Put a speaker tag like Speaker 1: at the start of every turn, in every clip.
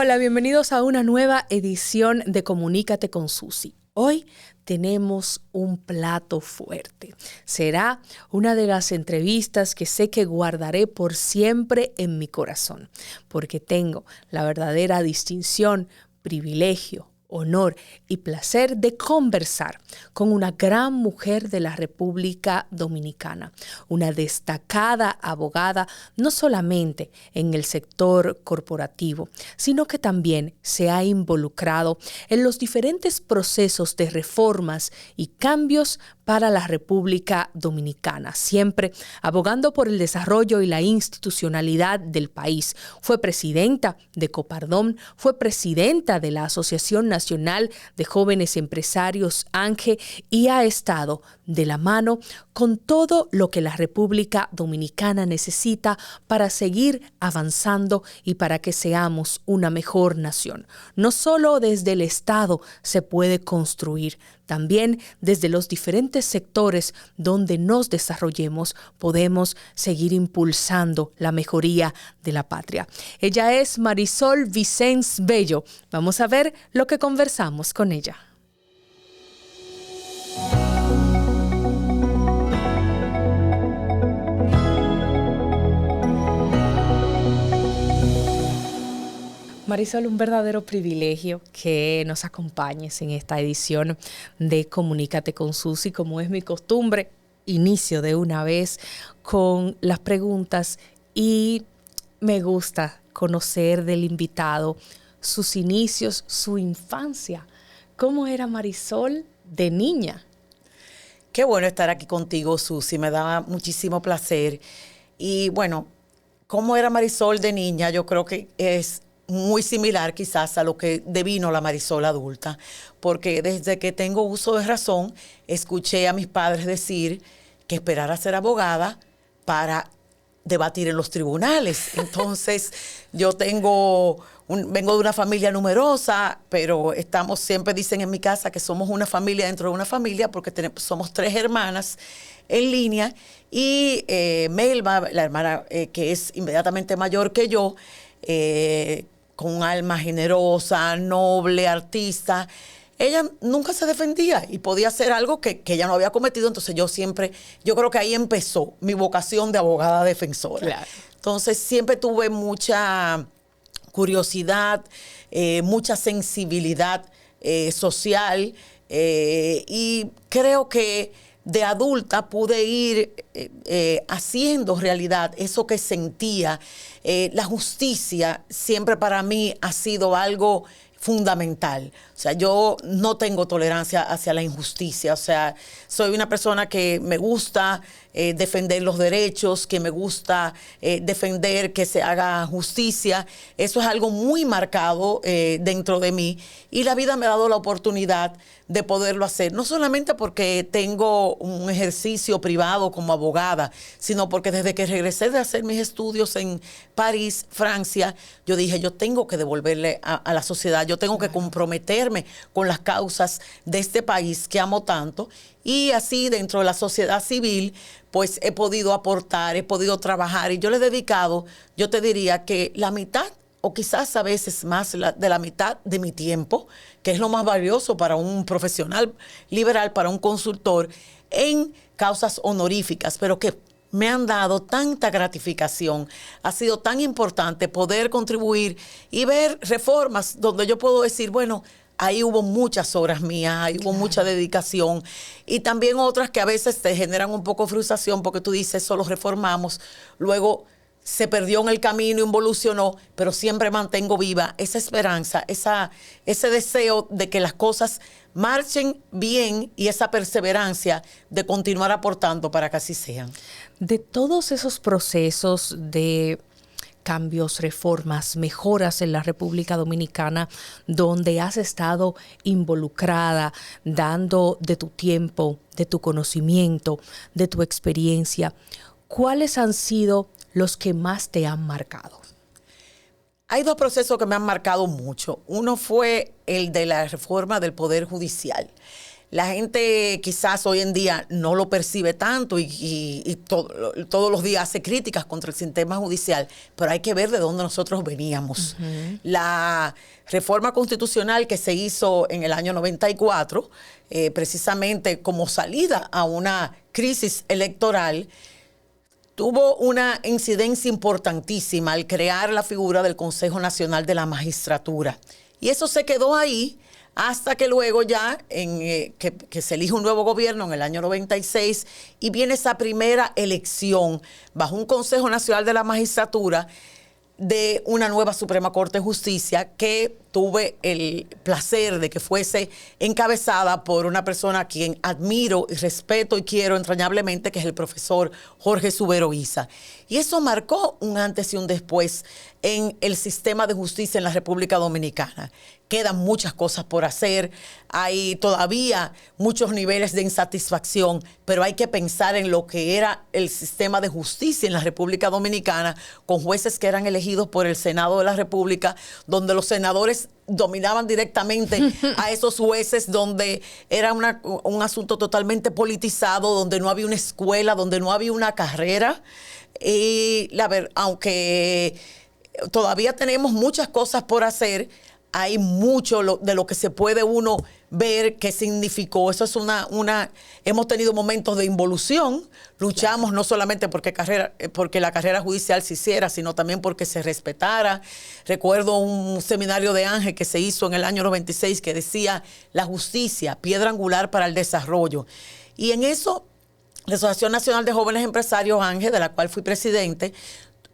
Speaker 1: Hola, bienvenidos a una nueva edición de Comunícate con Susi. Hoy tenemos un plato fuerte. Será una de las entrevistas que sé que guardaré por siempre en mi corazón, porque tengo la verdadera distinción, privilegio, honor y placer de conversar con una gran mujer de la República Dominicana, una destacada abogada no solamente en el sector corporativo, sino que también se ha involucrado en los diferentes procesos de reformas y cambios para la República Dominicana, siempre abogando por el desarrollo y la institucionalidad del país. Fue presidenta de Copardón, fue presidenta de la Asociación Nacional de Jóvenes Empresarios ANGE y ha estado de la mano con todo lo que la República Dominicana necesita para seguir avanzando y para que seamos una mejor nación. No solo desde el Estado se puede construir, también desde los diferentes sectores donde nos desarrollemos podemos seguir impulsando la mejoría de la patria. Ella es Marisol Vicens Bello. Vamos a ver lo que conversamos con ella. Marisol, un verdadero privilegio que nos acompañes en esta edición de Comunícate con Susi. Como es mi costumbre, inicio de una vez con las preguntas y me gusta conocer del invitado sus inicios, su infancia. ¿Cómo era Marisol de niña?
Speaker 2: Qué bueno estar aquí contigo, Susi. Me da muchísimo placer. Y bueno, ¿cómo era Marisol de niña? Yo creo que es muy similar quizás a lo que devino la Marisol adulta, porque desde que tengo uso de razón, escuché a mis padres decir que esperara ser abogada para debatir en los tribunales. Entonces, yo vengo de una familia numerosa, pero siempre dicen en mi casa que somos una familia dentro de una familia, porque somos 3 hermanas en línea, y Melba, la hermana que es inmediatamente mayor que yo, con un alma generosa, noble, artista, ella nunca se defendía y podía hacer algo que ella no había cometido. Entonces yo creo que ahí empezó mi vocación de abogada defensora.
Speaker 1: Claro.
Speaker 2: Entonces siempre tuve mucha curiosidad, mucha sensibilidad social, y creo que de adulta pude ir haciendo realidad eso que sentía. La justicia siempre para mí ha sido algo fundamental. O sea, yo no tengo tolerancia hacia la injusticia. O sea, soy una persona que me gusta defender los derechos, que me gusta defender que se haga justicia. Eso es algo muy marcado dentro de mí, y la vida me ha dado la oportunidad de poderlo hacer, no solamente porque tengo un ejercicio privado como abogada, sino porque desde que regresé de hacer mis estudios en París, Francia, yo dije, yo tengo que devolverle a la sociedad, yo tengo que comprometerme con las causas de este país que amo tanto, y así dentro de la sociedad civil, pues he podido aportar, he podido trabajar, y yo le he dedicado, yo te diría que la mitad, o quizás a veces más de la mitad de mi tiempo, que es lo más valioso para un profesional liberal, para un consultor, en causas honoríficas, pero que me han dado tanta gratificación. Ha sido tan importante poder contribuir y ver reformas donde yo puedo decir, bueno, ahí hubo muchas horas mías, ahí hubo mucha dedicación, y también otras que a veces te generan un poco de frustración porque tú dices, solo reformamos, luego se perdió en el camino, involucionó, pero siempre mantengo viva esa esperanza, ese deseo de que las cosas marchen bien y esa perseverancia de continuar aportando para que así sean.
Speaker 1: De todos esos procesos de cambios, reformas, mejoras en la República Dominicana, donde has estado involucrada, dando de tu tiempo, de tu conocimiento, de tu experiencia, ¿cuáles han sido los que más te han marcado?
Speaker 2: Hay 2 procesos que me han marcado mucho. Uno fue el de la reforma del Poder Judicial. La gente quizás hoy en día no lo percibe tanto y todos los días hace críticas contra el sistema judicial, pero hay que ver de dónde nosotros veníamos. La reforma constitucional que se hizo en el año 94, precisamente como salida a una crisis electoral, tuvo una incidencia importantísima al crear la figura del Consejo Nacional de la Magistratura. Y eso se quedó ahí hasta que luego ya que se elige un nuevo gobierno en el año 96 y viene esa primera elección bajo un Consejo Nacional de la Magistratura de una nueva Suprema Corte de Justicia que tuve el placer de que fuese encabezada por una persona a quien admiro y respeto y quiero entrañablemente, que es el profesor Jorge Subero Isa. Y eso marcó un antes y un después en el sistema de justicia en la República Dominicana. Quedan muchas cosas por hacer, hay todavía muchos niveles de insatisfacción, pero hay que pensar en lo que era el sistema de justicia en la República Dominicana, con jueces que eran elegidos por el Senado de la República, donde los senadores dominaban directamente a esos jueces, donde era un asunto totalmente politizado, donde no había una escuela, donde no había una carrera. Y aunque todavía tenemos muchas cosas por hacer, hay mucho de lo que se puede uno ver qué significó. Eso es hemos tenido momentos de involución. Luchamos no solamente porque la carrera judicial se hiciera, sino también porque se respetara. Recuerdo un seminario de Ángel que se hizo en el año 96 que decía: la justicia, piedra angular para el desarrollo. Y en eso, la Asociación Nacional de Jóvenes Empresarios, Ángel, de la cual fui presidente,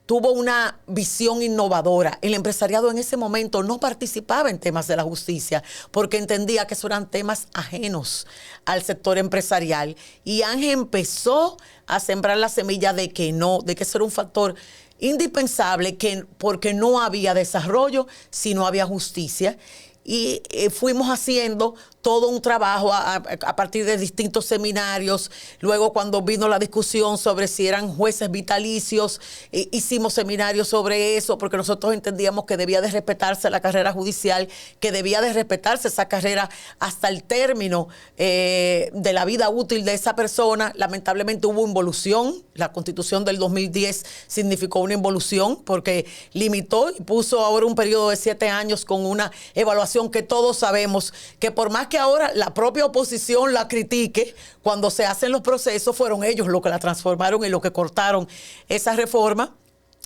Speaker 2: tuvo una visión innovadora. El empresariado en ese momento no participaba en temas de la justicia porque entendía que esos eran temas ajenos al sector empresarial. Y Ángel empezó a sembrar la semilla de que eso era un factor indispensable, porque no había desarrollo si no había justicia. Y fuimos haciendo todo un trabajo a partir de distintos seminarios. Luego, cuando vino la discusión sobre si eran jueces vitalicios, hicimos seminarios sobre eso, porque nosotros entendíamos que debía de respetarse la carrera judicial, que debía de respetarse esa carrera hasta el término de la vida útil de esa persona. Lamentablemente hubo involución. La Constitución del 2010 significó una involución porque limitó y puso ahora un periodo de 7 años con una evaluación que todos sabemos que, por más que ahora la propia oposición la critique, cuando se hacen los procesos fueron ellos los que la transformaron y los que cortaron esa reforma.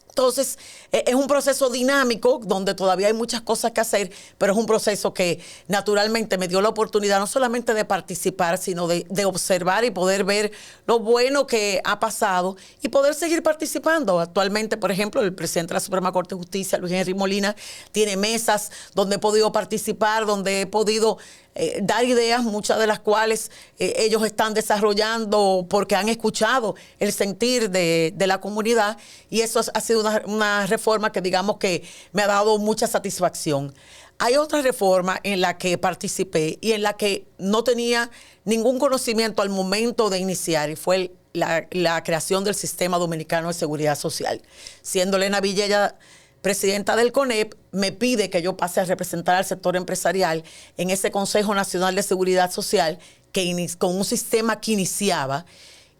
Speaker 2: Entonces, es un proceso dinámico donde todavía hay muchas cosas que hacer, pero es un proceso que naturalmente me dio la oportunidad no solamente de participar, sino de observar y poder ver lo bueno que ha pasado y poder seguir participando. Actualmente, por ejemplo, el presidente de la Suprema Corte de Justicia, Luis Henry Molina, tiene mesas donde he podido participar, donde he podido dar ideas, muchas de las cuales ellos están desarrollando porque han escuchado el sentir de la comunidad, y eso ha sido una reforma que digamos que me ha dado mucha satisfacción. Hay otra reforma en la que participé y en la que no tenía ningún conocimiento al momento de iniciar, y fue la creación del Sistema Dominicano de Seguridad Social. Siendo Elena Villella presidenta del CONEP, me pide que yo pase a representar al sector empresarial en ese Consejo Nacional de Seguridad Social con un sistema que iniciaba.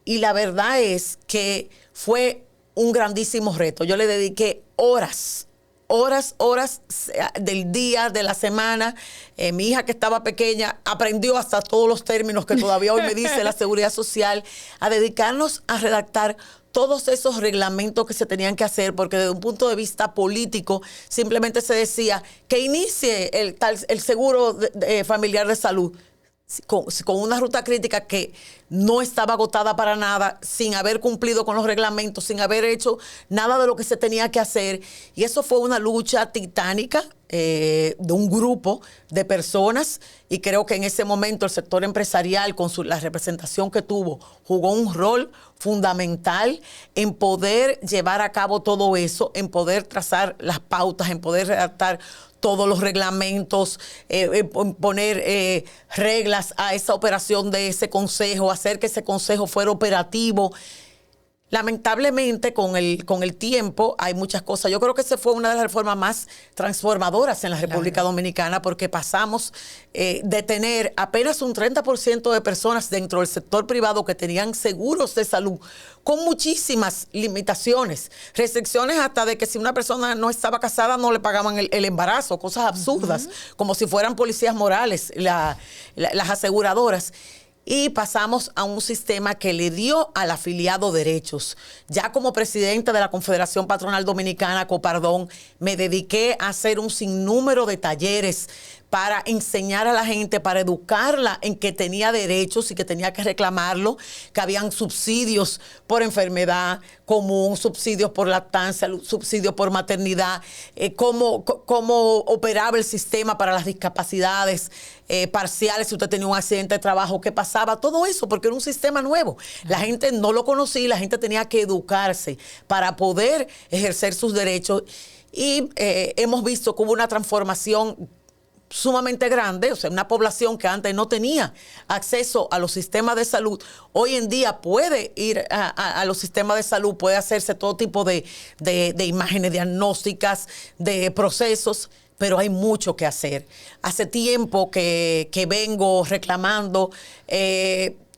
Speaker 2: Y la verdad es que fue un grandísimo reto. Yo le dediqué horas del día, de la semana. Mi hija, que estaba pequeña, aprendió hasta todos los términos que todavía hoy me dice la seguridad social, a dedicarnos a redactar todos esos reglamentos que se tenían que hacer, porque desde un punto de vista político simplemente se decía que inicie el seguro familiar de salud con una ruta crítica que no estaba agotada para nada, sin haber cumplido con los reglamentos, sin haber hecho nada de lo que se tenía que hacer. Y eso fue una lucha titánica de un grupo de personas, y creo que en ese momento el sector empresarial, con la representación que tuvo, jugó un rol fundamental en poder llevar a cabo todo eso, en poder trazar las pautas, en poder redactar todos los reglamentos, poner reglas a esa operación de ese consejo, hacer que ese consejo fuera operativo. lamentablemente con el tiempo hay muchas cosas. Yo creo que esa fue una de las reformas más transformadoras en la República Dominicana, porque pasamos de tener apenas un 30% de personas dentro del sector privado que tenían seguros de salud, con muchísimas limitaciones, restricciones hasta de que si una persona no estaba casada no le pagaban el embarazo, cosas absurdas, como si fueran policías morales las aseguradoras. Y pasamos a un sistema que le dio al afiliado derechos. Ya como presidenta de la Confederación Patronal Dominicana, Copardón, me dediqué a hacer un sinnúmero de talleres para enseñar a la gente, para educarla en que tenía derechos y que tenía que reclamarlo, que habían subsidios por enfermedad común, subsidios por lactancia, subsidios por maternidad, cómo operaba el sistema para las discapacidades parciales, si usted tenía un accidente de trabajo, qué pasaba, todo eso, porque era un sistema nuevo. La gente no lo conocía y la gente tenía que educarse para poder ejercer sus derechos. Y hemos visto que hubo una transformación sumamente grande, o sea, una población que antes no tenía acceso a los sistemas de salud, hoy en día puede ir a los sistemas de salud, puede hacerse todo tipo de imágenes diagnósticas, de procesos, pero hay mucho que hacer. Hace tiempo que vengo reclamando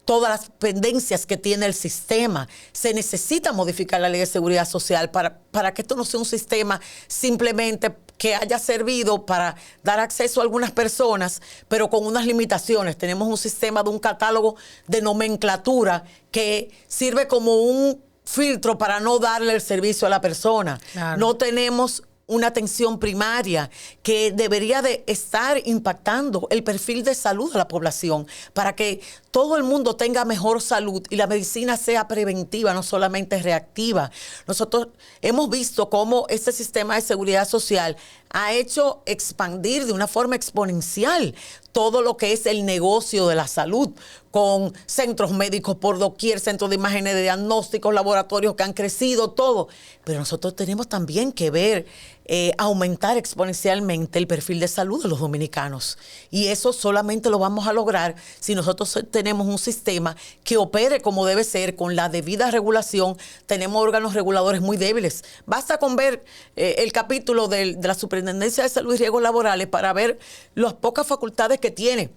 Speaker 2: todas las pendencias que tiene el sistema. Se necesita modificar la Ley de Seguridad Social para que esto no sea un sistema simplemente que haya servido para dar acceso a algunas personas, pero con unas limitaciones. Tenemos un sistema de un catálogo de nomenclatura que sirve como un filtro para no darle el servicio a la persona. Claro. No tenemos una atención primaria que debería de estar impactando el perfil de salud de la población para que todo el mundo tenga mejor salud y la medicina sea preventiva, no solamente reactiva. Nosotros hemos visto cómo este sistema de seguridad social ha hecho expandir de una forma exponencial todo lo que es el negocio de la salud, con centros médicos por doquier, centros de imágenes de diagnósticos, laboratorios que han crecido, todo. Pero nosotros tenemos también que ver, aumentar exponencialmente el perfil de salud de los dominicanos. Y eso solamente lo vamos a lograr si nosotros tenemos un sistema que opere como debe ser, con la debida regulación. Tenemos órganos reguladores muy débiles. Basta con ver el capítulo de la Superintendencia de Salud y Riesgos Laborales para ver las pocas facultades que tiene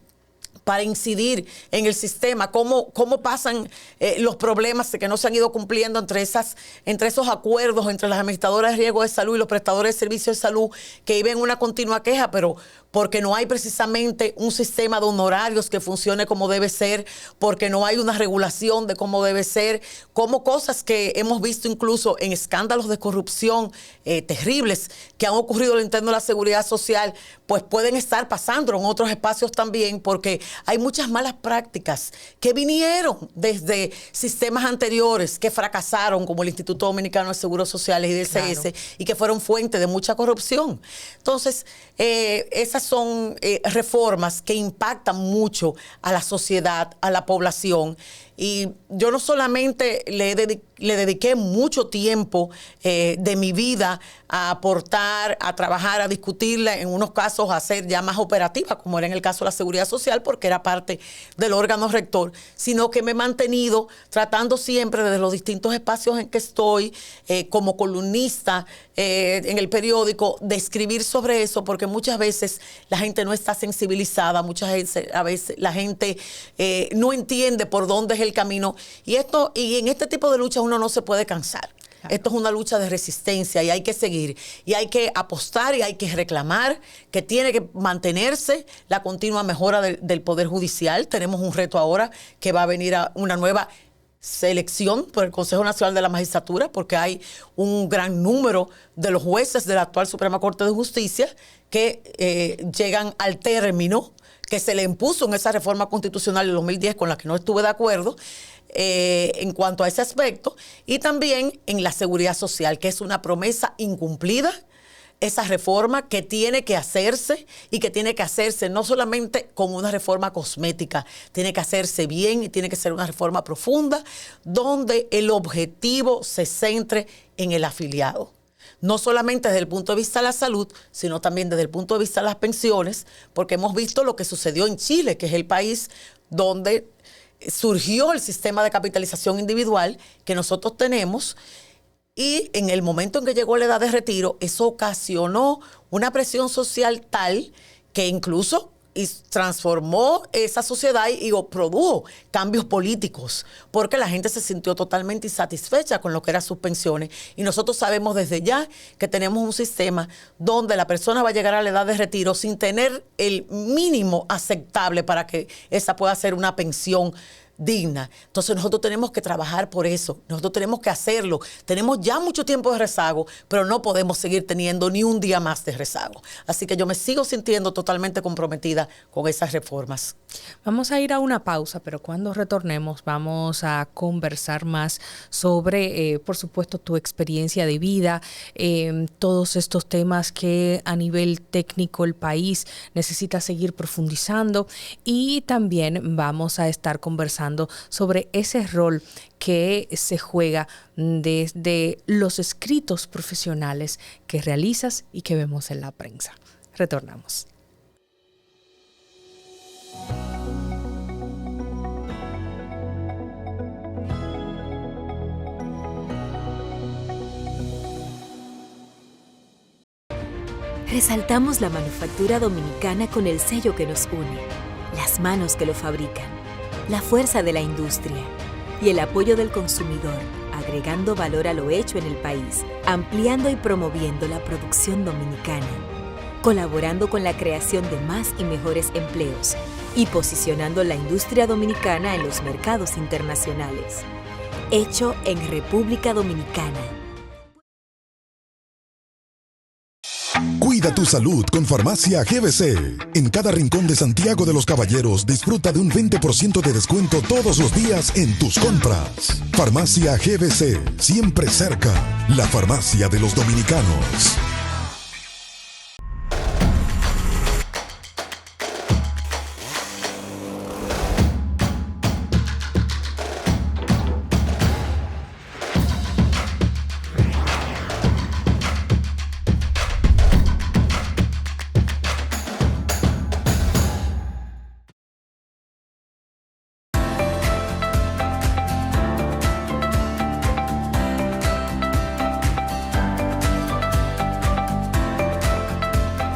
Speaker 2: para incidir en el sistema, cómo pasan los problemas que no se han ido cumpliendo entre esos acuerdos entre las administradoras de riesgo de salud y los prestadores de servicios de salud, que viven una continua queja, pero porque no hay precisamente un sistema de honorarios que funcione como debe ser, porque no hay una regulación de cómo debe ser, como cosas que hemos visto incluso en escándalos de corrupción terribles que han ocurrido al interno de la seguridad social, pues pueden estar pasando en otros espacios también, porque hay muchas malas prácticas que vinieron desde sistemas anteriores que fracasaron, como el Instituto Dominicano de Seguros Sociales y DCS, claro, y que fueron fuente de mucha corrupción. Entonces, esas son reformas que impactan mucho a la sociedad, a la población. Y yo no solamente le dediqué mucho tiempo de mi vida a aportar, a trabajar, a discutirla, en unos casos a ser ya más operativa, como era en el caso de la seguridad social, porque era parte del órgano rector, sino que me he mantenido tratando siempre desde los distintos espacios en que estoy, como columnista en el periódico, de escribir sobre eso, porque muchas veces la gente no está sensibilizada, a veces la gente no entiende por dónde es el camino, y en este tipo de luchas uno no se puede cansar. Claro. Esto es una lucha de resistencia y hay que seguir, y hay que apostar y hay que reclamar que tiene que mantenerse la continua mejora del Poder Judicial. Tenemos un reto ahora que va a venir a una nueva selección por el Consejo Nacional de la Magistratura, porque hay un gran número de los jueces de la actual Suprema Corte de Justicia que llegan al término que se le impuso en esa reforma constitucional del 2010 con la que no estuve de acuerdo en cuanto a ese aspecto, y también en la seguridad social, que es una promesa incumplida, esa reforma que tiene que hacerse, y que tiene que hacerse no solamente como una reforma cosmética, tiene que hacerse bien y tiene que ser una reforma profunda donde el objetivo se centre en el afiliado. No solamente desde el punto de vista de la salud, sino también desde el punto de vista de las pensiones, porque hemos visto lo que sucedió en Chile, que es el país donde surgió el sistema de capitalización individual que nosotros tenemos. Y en el momento en que llegó la edad de retiro, eso ocasionó una presión social tal que incluso transformó esa sociedad y produjo cambios políticos, porque la gente se sintió totalmente insatisfecha con lo que eran sus pensiones. Y nosotros sabemos desde ya que tenemos un sistema donde la persona va a llegar a la edad de retiro sin tener el mínimo aceptable para que esa pueda ser una pensión digna. Entonces nosotros tenemos que trabajar por eso, nosotros tenemos que hacerlo. Tenemos ya mucho tiempo de rezago, pero no podemos seguir teniendo ni un día más de rezago. Así que yo me sigo sintiendo totalmente comprometida con esas reformas.
Speaker 1: Vamos a ir a una pausa, pero cuando retornemos vamos a conversar más sobre, por supuesto, tu experiencia de vida, todos estos temas que a nivel técnico el país necesita seguir profundizando, y también vamos a estar conversando sobre ese rol que se juega desde los escritos profesionales que realizas y que vemos en la prensa. Retornamos.
Speaker 3: Resaltamos la manufactura dominicana con el sello que nos une, las manos que lo fabrican, la fuerza de la industria y el apoyo del consumidor, agregando valor a lo hecho en el país, ampliando y promoviendo la producción dominicana, colaborando con la creación de más y mejores empleos y posicionando la industria dominicana en los mercados internacionales. Hecho en República Dominicana.
Speaker 4: Cuida tu salud con Farmacia GBC. En cada rincón de Santiago de los Caballeros disfruta de un 20% de descuento todos los días en tus compras. Farmacia GBC, siempre cerca. La farmacia de los dominicanos.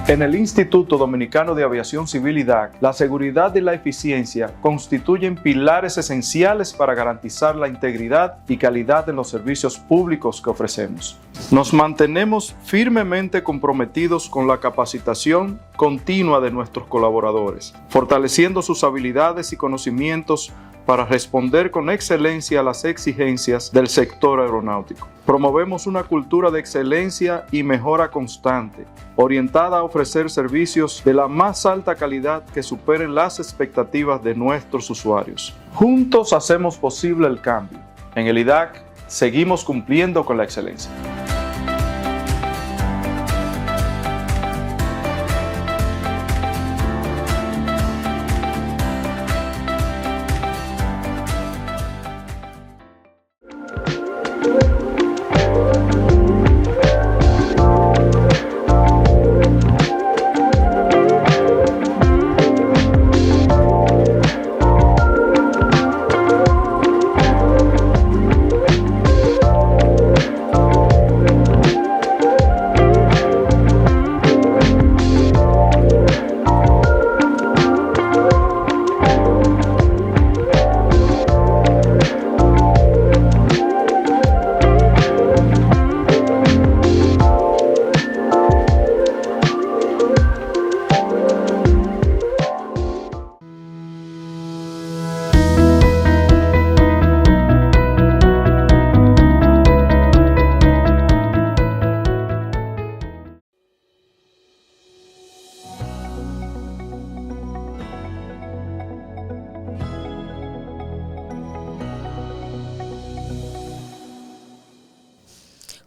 Speaker 5: En el Instituto Dominicano de Aviación Civil IDAC, la seguridad y la eficiencia constituyen pilares esenciales para garantizar la integridad y calidad de los servicios públicos que ofrecemos. Nos mantenemos firmemente comprometidos con la capacitación continua de nuestros colaboradores, fortaleciendo sus habilidades y conocimientos para responder con excelencia a las exigencias del sector aeronáutico. Promovemos una cultura de excelencia y mejora constante, orientada a ofrecer servicios de la más alta calidad que superen las expectativas de nuestros usuarios. Juntos hacemos posible el cambio. En el IDAC seguimos cumpliendo con la excelencia.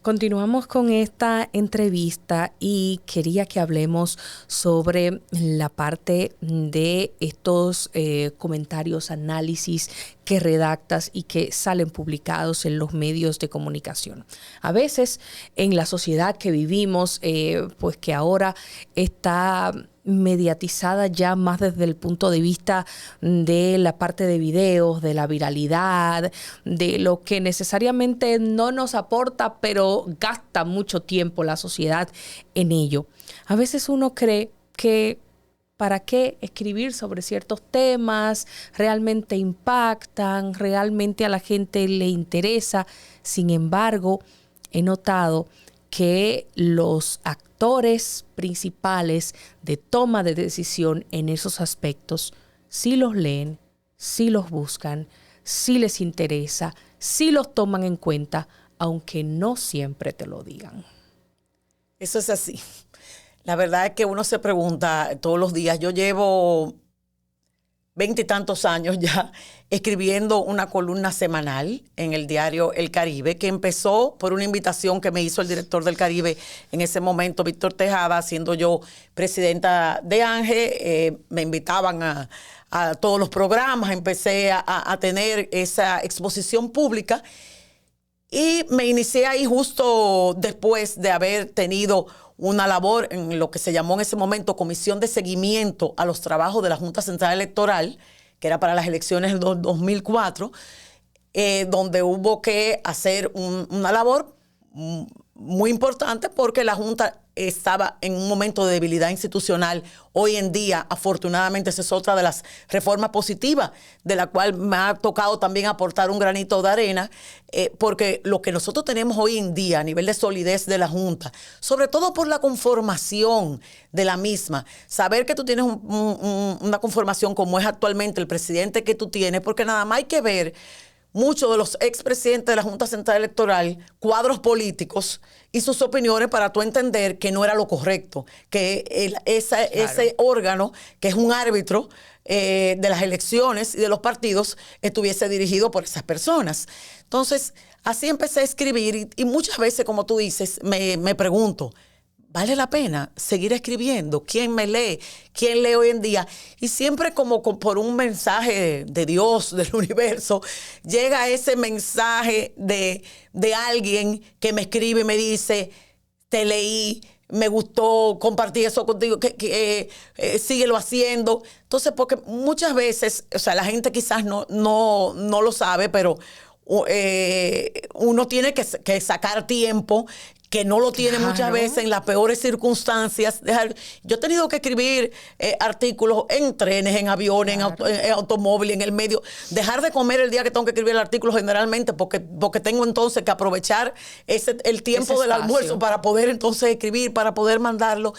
Speaker 1: Continuamos con esta entrevista y quería que hablemos sobre la parte de estos comentarios, análisis que redactas y que salen publicados en los medios de comunicación. A veces en la sociedad que vivimos, pues que ahora está mediatizada ya más desde el punto de vista de la parte de videos, de la viralidad, de lo que necesariamente no nos aporta, pero gasta mucho tiempo la sociedad en ello. A veces uno cree que ¿para qué escribir sobre ciertos temas? ¿Realmente impactan? ¿Realmente a la gente le interesa? Sin embargo, he notado que los actores principales de toma de decisión en esos aspectos sí los leen, sí los buscan, sí les interesa, sí los toman en cuenta, aunque no siempre te lo digan.
Speaker 2: Eso es así. La verdad es que uno se pregunta todos los días. Yo llevo 20 y tantos años ya escribiendo una columna semanal en el diario El Caribe, que empezó por una invitación que me hizo el director del Caribe en ese momento, Víctor Tejada, siendo yo presidenta de ANGE. Me invitaban a todos los programas, empecé a tener esa exposición pública y me inicié ahí justo después de haber tenido una labor en lo que se llamó en ese momento Comisión de Seguimiento a los Trabajos de la Junta Central Electoral, que era para las elecciones del 2004, donde hubo que hacer una labor muy importante porque la Junta estaba en un momento de debilidad institucional. Hoy en día, afortunadamente, esa es otra de las reformas positivas de la cual me ha tocado también aportar un granito de arena, porque lo que nosotros tenemos hoy en día a nivel de solidez de la Junta, sobre todo por la conformación de la misma, saber que tú tienes una conformación como es actualmente el presidente que tú tienes, porque nada más hay que ver muchos de los expresidentes de la Junta Central Electoral, cuadros políticos y sus opiniones para tú entender que no era lo correcto, que ese órgano, que es un árbitro de las elecciones y de los partidos, estuviese dirigido por esas personas. Entonces, así empecé a escribir y muchas veces, como tú dices, me pregunto, ¿vale la pena seguir escribiendo? ¿Quién me lee? ¿Quién lee hoy en día? Y siempre como por un mensaje de Dios, del universo, llega ese mensaje de alguien que me escribe y me dice, te leí, me gustó, compartí eso contigo, síguelo haciendo. Entonces, porque muchas veces, o sea, la gente quizás no lo sabe, pero uno tiene que sacar tiempo, que no lo tiene muchas veces en las peores circunstancias. Yo he tenido que escribir artículos en trenes, en aviones, en automóviles, en el medio. Dejar de comer el día que tengo que escribir el artículo generalmente porque tengo entonces que aprovechar el tiempo del almuerzo para poder entonces escribir, para poder mandarlo.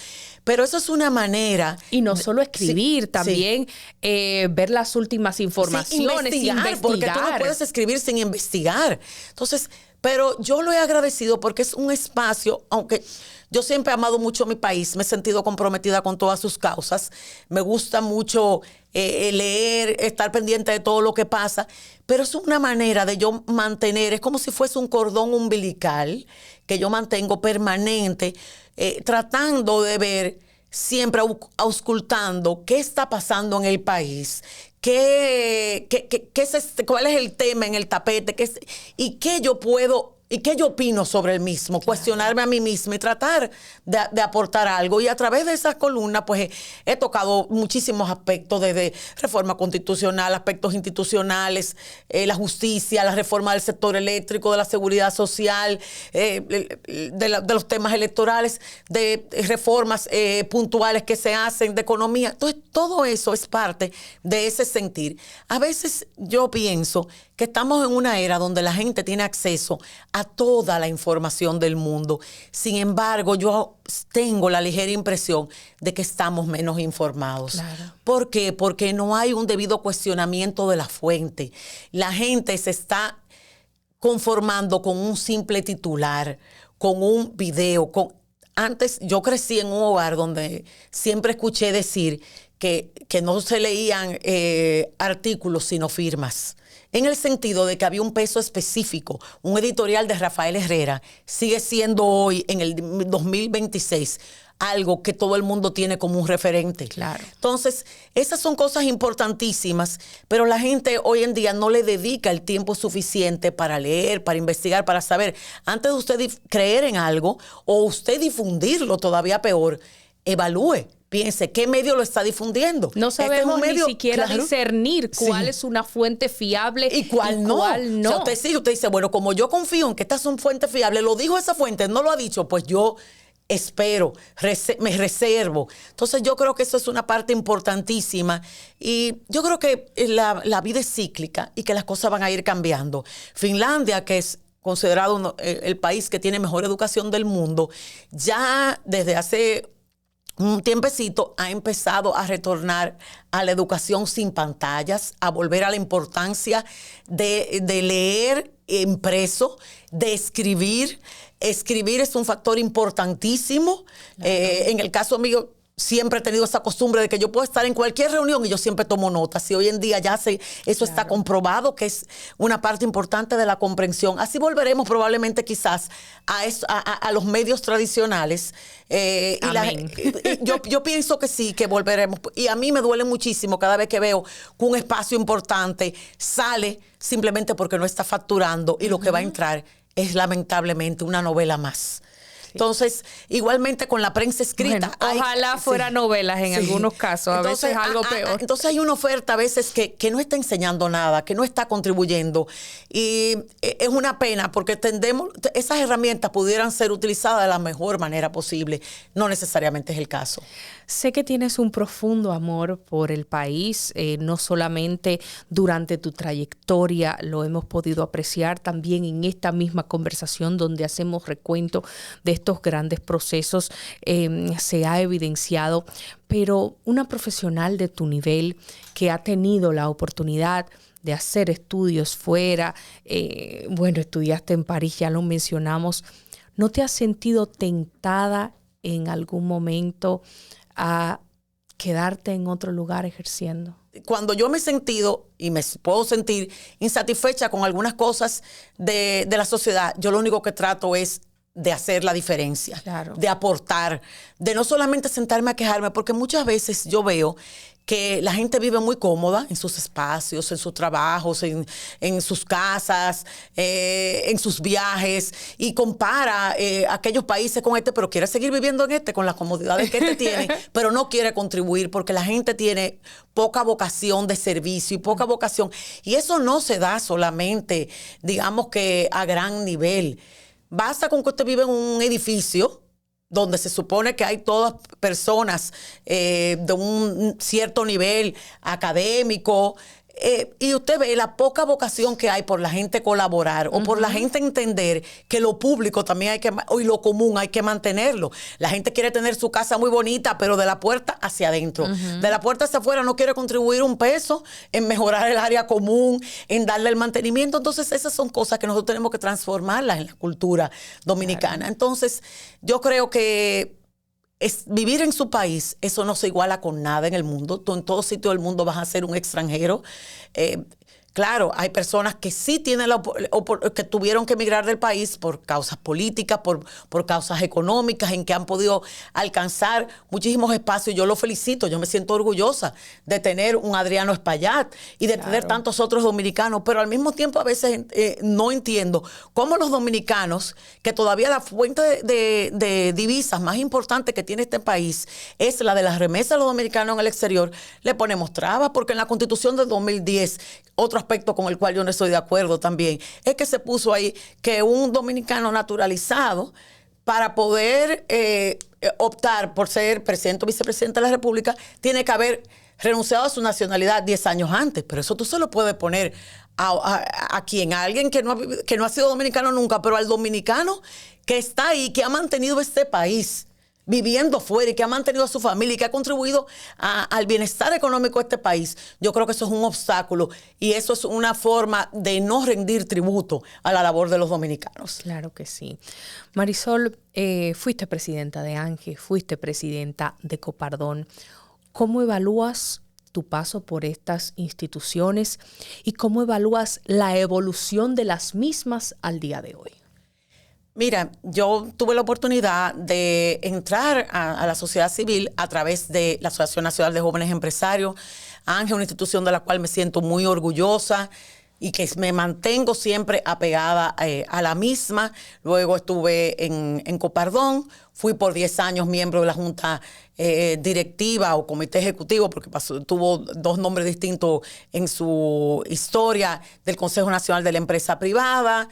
Speaker 2: Pero eso es una manera.
Speaker 1: Y no solo escribir, también ver las últimas informaciones, investigar.
Speaker 2: Porque tú no puedes escribir sin investigar. Entonces, pero yo lo he agradecido porque es un espacio, aunque yo siempre he amado mucho mi país, me he sentido comprometida con todas sus causas, me gusta mucho leer, estar pendiente de todo lo que pasa, pero es una manera de yo mantener, es como si fuese un cordón umbilical que yo mantengo permanente, tratando de ver, siempre auscultando qué está pasando en el país, cuál es el tema en el tapete, y qué yo puedo y qué yo opino sobre el mismo, cuestionarme a mí misma y tratar de aportar algo. Y a través de esas columnas, pues he tocado muchísimos aspectos, desde reforma constitucional, aspectos institucionales, la justicia, la reforma del sector eléctrico, de la seguridad social, de los temas electorales, de reformas puntuales que se hacen, de economía. Entonces, todo eso es parte de ese sentir. A veces yo pienso que estamos en una era donde la gente tiene acceso a toda la información del mundo. Sin embargo, yo tengo la ligera impresión de que estamos menos informados.
Speaker 1: Claro.
Speaker 2: ¿Por qué? Porque no hay un debido cuestionamiento de la fuente. La gente se está conformando con un simple titular, con un video. Antes yo crecí en un hogar donde siempre escuché decir que no se leían artículos sino firmas, en el sentido de que había un peso específico. Un editorial de Rafael Herrera sigue siendo hoy, en el 2026, algo que todo el mundo tiene como un referente.
Speaker 1: Claro.
Speaker 2: Entonces, esas son cosas importantísimas, pero la gente hoy en día no le dedica el tiempo suficiente para leer, para investigar, para saber. Antes de usted creer en algo o usted difundirlo, todavía peor, evalúe piense qué medio lo está difundiendo.
Speaker 1: No sabemos
Speaker 2: Este es un medio,
Speaker 1: ni siquiera discernir cuál es una fuente fiable
Speaker 2: y cuál no. O sea, usted dice, bueno, como yo confío en que estas son fuentes fiables, lo dijo esa fuente, no lo ha dicho, pues yo espero, me reservo. Entonces yo creo que eso es una parte importantísima y yo creo que la vida es cíclica y que las cosas van a ir cambiando. Finlandia, que es considerado el país que tiene mejor educación del mundo, ya desde hace un tiempecito ha empezado a retornar a la educación sin pantallas, a volver a la importancia de leer impreso, de escribir. Escribir es un factor importantísimo. Claro. En el caso mío, siempre he tenido esa costumbre de que yo puedo estar en cualquier reunión y yo siempre tomo notas. Y hoy en día eso está comprobado, que es una parte importante de la comprensión. Así volveremos probablemente quizás a los medios tradicionales. Yo pienso que sí, que volveremos. Y a mí me duele muchísimo cada vez que veo que un espacio importante sale simplemente porque no está facturando y lo que va a entrar es lamentablemente una novela más. Entonces, igualmente con la prensa escrita.
Speaker 1: Bueno, ojalá fuera novelas en algunos casos, a veces algo peor.
Speaker 2: Entonces hay una oferta a veces que no está enseñando nada, que no está contribuyendo. Y es una pena porque esas herramientas pudieran ser utilizadas de la mejor manera posible. No necesariamente es el caso.
Speaker 1: Sé que tienes un profundo amor por el país, no solamente durante tu trayectoria, lo hemos podido apreciar también en esta misma conversación donde hacemos recuento de estos grandes procesos, se ha evidenciado, pero una profesional de tu nivel que ha tenido la oportunidad de hacer estudios fuera, estudiaste en París, ya lo mencionamos, ¿no te has sentido tentada en algún momento a quedarte en otro lugar ejerciendo?
Speaker 2: Cuando yo me he sentido y me puedo sentir insatisfecha con algunas cosas de la sociedad, yo lo único que trato es de hacer la diferencia, claro, de aportar, de no solamente sentarme a quejarme, porque muchas veces yo veo que la gente vive muy cómoda en sus espacios, en sus trabajos, en sus casas, en sus viajes, y compara aquellos países con pero quiere seguir viviendo en con las comodidades que tiene, pero no quiere contribuir porque la gente tiene poca vocación de servicio y poca vocación. Y eso no se da solamente, digamos que a gran nivel. Basta con que usted vive en un edificio donde se supone que hay todas personas de un cierto nivel académico, y usted ve la poca vocación que hay por la gente colaborar o por la gente entender que lo público también y lo común hay que mantenerlo. La gente quiere tener su casa muy bonita, pero de la puerta hacia adentro. De la puerta hacia afuera no quiere contribuir un peso en mejorar el área común, en darle el mantenimiento. Entonces esas son cosas que nosotros tenemos que transformarlas en la cultura dominicana. Claro. Entonces yo creo que vivir en su país, eso no se iguala con nada en el mundo. Tú en todo sitio del mundo vas a ser un extranjero. Claro, hay personas que sí tienen que tuvieron que emigrar del país por causas políticas, por causas económicas, en que han podido alcanzar muchísimos espacios. Yo lo felicito, yo me siento orgullosa de tener un Adriano Espaillat y de tener tantos otros dominicanos, pero al mismo tiempo a veces no entiendo cómo los dominicanos, que todavía la fuente de divisas más importante que tiene este país es la de las remesas de los dominicanos en el exterior, le ponemos trabas, porque en la Constitución del 2010, otro aspecto con el cual yo no estoy de acuerdo también, es que se puso ahí que un dominicano naturalizado, para poder optar por ser presidente o vicepresidente de la República, tiene que haber renunciado a su nacionalidad 10 años antes. Pero eso tú se lo puedes poner a quien, a alguien que no ha sido dominicano nunca, pero al dominicano que está ahí, que ha mantenido este país viviendo fuera y que ha mantenido a su familia y que ha contribuido al bienestar económico de este país. Yo creo que eso es un obstáculo y eso es una forma de no rendir tributo a la labor de los dominicanos.
Speaker 1: Claro que sí. Marisol, fuiste presidenta de ANGE, fuiste presidenta de Copardón. ¿Cómo evalúas tu paso por estas instituciones y cómo evalúas la evolución de las mismas al día de hoy?
Speaker 2: Mira, yo tuve la oportunidad de entrar a la sociedad civil a través de la Asociación Nacional de Jóvenes Empresarios, ANGE, una institución de la cual me siento muy orgullosa. y que me mantengo siempre apegada a la misma. Luego estuve en Copardón, fui por 10 años miembro de la Junta Directiva o Comité Ejecutivo, porque tuvo 2 nombres distintos en su historia, del Consejo Nacional de la Empresa Privada.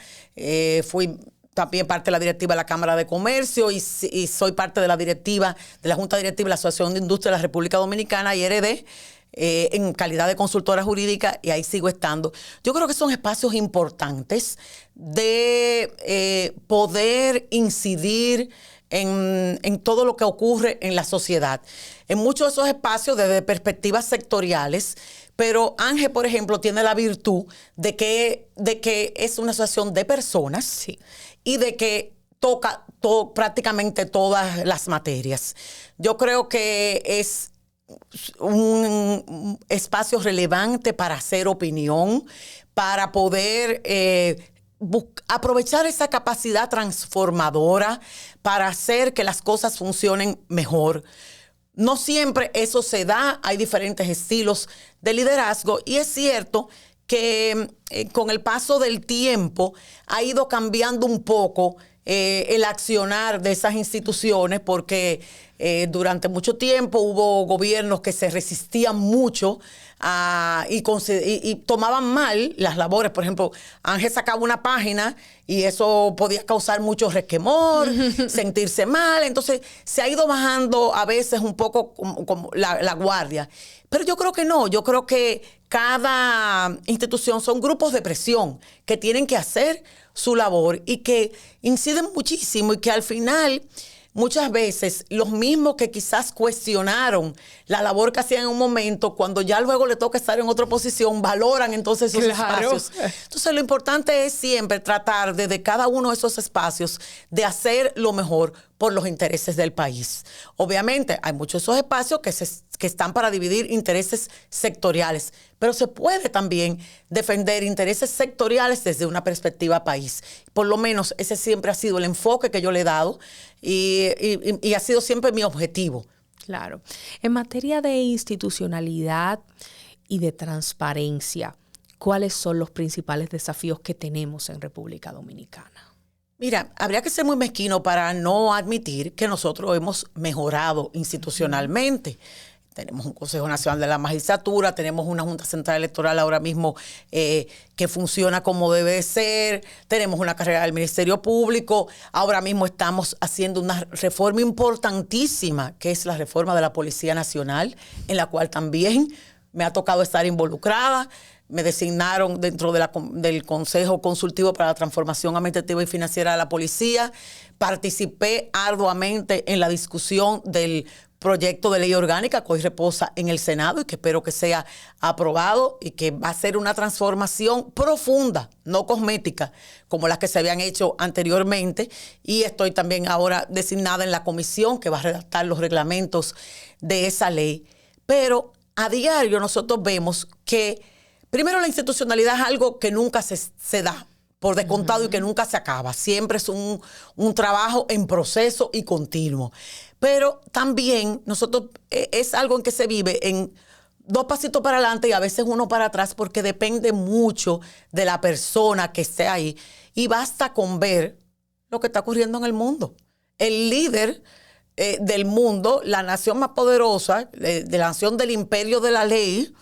Speaker 2: Fui también parte de la directiva de la Cámara de Comercio y soy parte de la directiva, de la Junta Directiva de la Asociación de Industria de la República Dominicana, IRD, en calidad de consultora jurídica, y ahí sigo estando. Yo creo que son espacios importantes de poder incidir en todo lo que ocurre en la sociedad. En muchos de esos espacios desde perspectivas sectoriales, pero Ángel, por ejemplo, tiene la virtud de que es una asociación de personas, sí, y de que toca prácticamente todas las materias. Yo creo que es un espacio relevante para hacer opinión, para poder aprovechar esa capacidad transformadora para hacer que las cosas funcionen mejor. No siempre eso se da, hay diferentes estilos de liderazgo, y es cierto que con el paso del tiempo ha ido cambiando un poco el accionar de esas instituciones, porque durante mucho tiempo hubo gobiernos que se resistían mucho y tomaban mal las labores. Por ejemplo, Ángel sacaba una página y eso podía causar mucho resquemor, sentirse mal. Entonces se ha ido bajando a veces un poco como la guardia. Pero yo creo que no, yo creo que cada institución son grupos de presión que tienen que hacer su labor y que inciden muchísimo, y que al final muchas veces los mismos que quizás cuestionaron la labor que hacían en un momento, cuando ya luego le toca estar en otra posición, valoran entonces esos espacios. Entonces lo importante es siempre tratar desde cada uno de esos espacios de hacer lo mejor por los intereses del país. Obviamente hay muchos de esos espacios que están para dividir intereses sectoriales, pero se puede también defender intereses sectoriales desde una perspectiva país. Por lo menos ese siempre ha sido el enfoque que yo le he dado y ha sido siempre mi objetivo.
Speaker 1: Claro. En materia de institucionalidad y de transparencia, ¿cuáles son los principales desafíos que tenemos en República Dominicana?
Speaker 2: Mira, habría que ser muy mezquino para no admitir que nosotros hemos mejorado institucionalmente. Tenemos un Consejo Nacional de la Magistratura, tenemos una Junta Central Electoral ahora mismo que funciona como debe de ser, tenemos una carrera del Ministerio Público, ahora mismo estamos haciendo una reforma importantísima, que es la reforma de la Policía Nacional, en la cual también me ha tocado estar involucrada. Me designaron dentro del Consejo Consultivo para la Transformación Administrativa y Financiera de la Policía. Participé arduamente en la discusión del proyecto de ley orgánica que hoy reposa en el Senado y que espero que sea aprobado, y que va a ser una transformación profunda, no cosmética, como las que se habían hecho anteriormente. Y estoy también ahora designada en la comisión que va a redactar los reglamentos de esa ley. Pero a diario nosotros vemos que primero, la institucionalidad es algo que nunca se da por descontado y que nunca se acaba. Siempre es un trabajo en proceso y continuo. Pero también nosotros es algo en que se vive en 2 pasitos para adelante y a veces 1 para atrás, porque depende mucho de la persona que esté ahí. Y basta con ver lo que está ocurriendo en el mundo. El líder del mundo, la nación más poderosa, de la nación del imperio de la ley,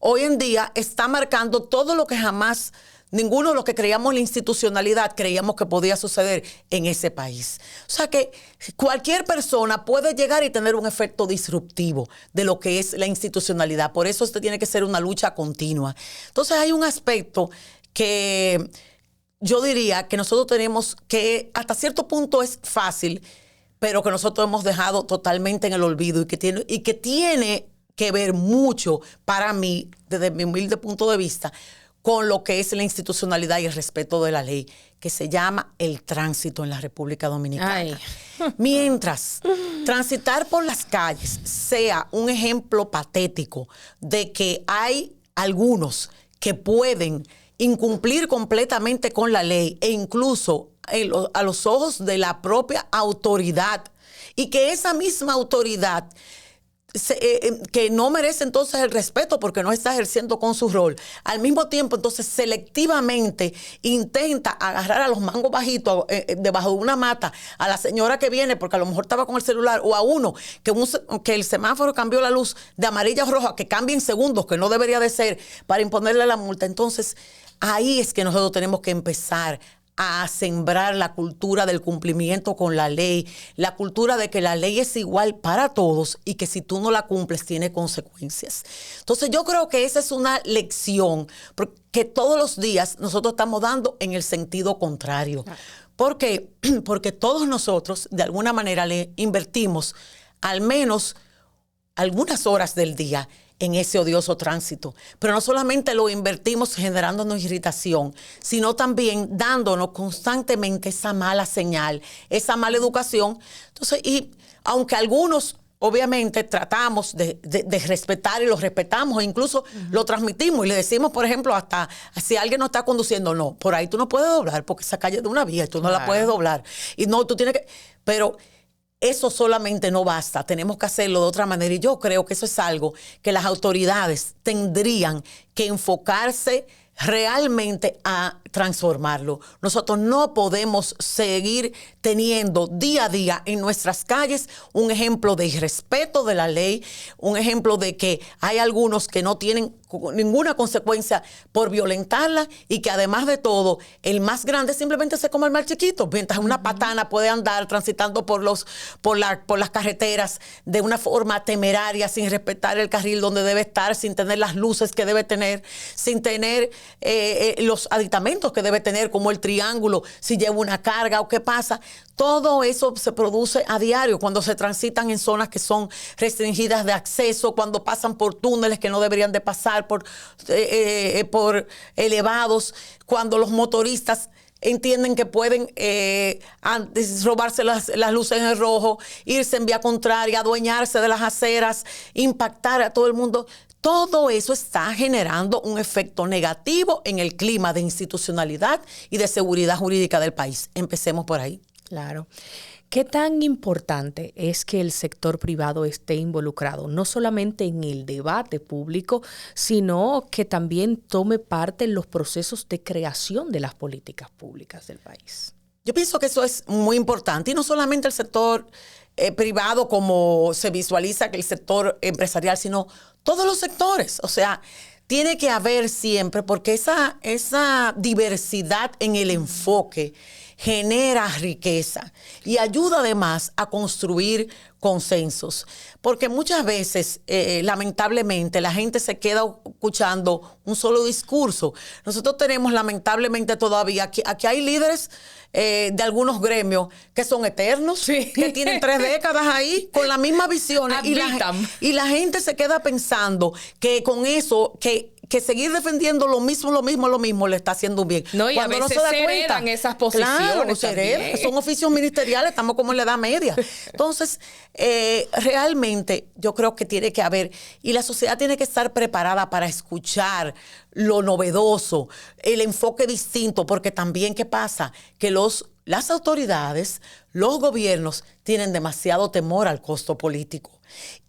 Speaker 2: hoy en día está marcando todo lo que jamás ninguno de los que creíamos en la institucionalidad creíamos que podía suceder en ese país. O sea que cualquier persona puede llegar y tener un efecto disruptivo de lo que es la institucionalidad. Por eso esto tiene que ser una lucha continua. Entonces hay un aspecto que yo diría que nosotros tenemos que, hasta cierto punto es fácil, pero que nosotros hemos dejado totalmente en el olvido y que tiene que ver mucho para mí, desde mi humilde punto de vista, con lo que es la institucionalidad y el respeto de la ley, que se llama el tránsito en la República Dominicana. Ay. Mientras transitar por las calles sea un ejemplo patético de que hay algunos que pueden incumplir completamente con la ley e incluso a los ojos de la propia autoridad, y que esa misma autoridad que no merece entonces el respeto porque no está ejerciendo con su rol. Al mismo tiempo, entonces, selectivamente intenta agarrar a los mangos bajitos debajo de una mata, a la señora que viene porque a lo mejor estaba con el celular, o a uno que el semáforo cambió la luz de amarilla a roja, que cambia en segundos, que no debería de ser, para imponerle la multa. Entonces, ahí es que nosotros tenemos que empezar a sembrar la cultura del cumplimiento con la ley, la cultura de que la ley es igual para todos y que si tú no la cumples tiene consecuencias. Entonces yo creo que esa es una lección que todos los días nosotros estamos dando en el sentido contrario. ¿Por qué? Porque todos nosotros de alguna manera le invertimos al menos algunas horas del día en ese odioso tránsito. Pero no solamente lo invertimos generándonos irritación, sino también dándonos constantemente esa mala señal, esa mala educación. Entonces, y aunque algunos obviamente tratamos de respetar y lo respetamos, e incluso lo transmitimos y le decimos, por ejemplo, hasta si alguien no está conduciendo, no, por ahí tú no puedes doblar porque esa calle es de una vía y tú no la puedes doblar. Y no, tú tienes que... Pero eso solamente no basta, tenemos que hacerlo de otra manera y yo creo que eso es algo que las autoridades tendrían que enfocarse realmente a transformarlo. Nosotros no podemos seguir teniendo día a día en nuestras calles un ejemplo de irrespeto de la ley, un ejemplo de que hay algunos que no tienen ninguna consecuencia por violentarla y que además de todo, el más grande simplemente se come al más chiquito, mientras una patana puede andar transitando por las carreteras de una forma temeraria, sin respetar el carril donde debe estar, sin tener las luces que debe tener, sin tener los aditamentos que debe tener, como el triángulo, si lleva una carga o qué pasa. Todo eso se produce a diario cuando se transitan en zonas que son restringidas de acceso, cuando pasan por túneles que no deberían de pasar, por elevados, cuando los motoristas entienden que pueden robarse las luces en el rojo, irse en vía contraria, adueñarse de las aceras, impactar a todo el mundo. Todo eso está generando un efecto negativo en el clima de institucionalidad y de seguridad jurídica del país. Empecemos por ahí.
Speaker 1: Claro. ¿Qué tan importante es que el sector privado esté involucrado, no solamente en el debate público, sino que también tome parte en los procesos de creación de las políticas públicas del país?
Speaker 2: Yo pienso que eso es muy importante y no solamente el sector privado como se visualiza que el sector empresarial, sino todos los sectores. O sea, tiene que haber siempre, porque esa diversidad en el enfoque genera riqueza y ayuda además a construir consensos. Porque muchas veces, lamentablemente, la gente se queda escuchando un solo discurso. Nosotros tenemos, lamentablemente, todavía, aquí hay líderes de algunos gremios que son eternos, sí, que tienen 3 décadas ahí con la misma visión. Y la gente se queda pensando que con eso, que seguir defendiendo lo mismo le está haciendo un bien.
Speaker 1: No, y cuando a veces no se da cuenta, heredan esas posiciones. Claro,
Speaker 2: son oficios ministeriales, estamos como en la edad media. Entonces, realmente yo creo que tiene que haber, y la sociedad tiene que estar preparada para escuchar lo novedoso, el enfoque distinto, porque también, ¿qué pasa? Que las autoridades, los gobiernos tienen demasiado temor al costo político.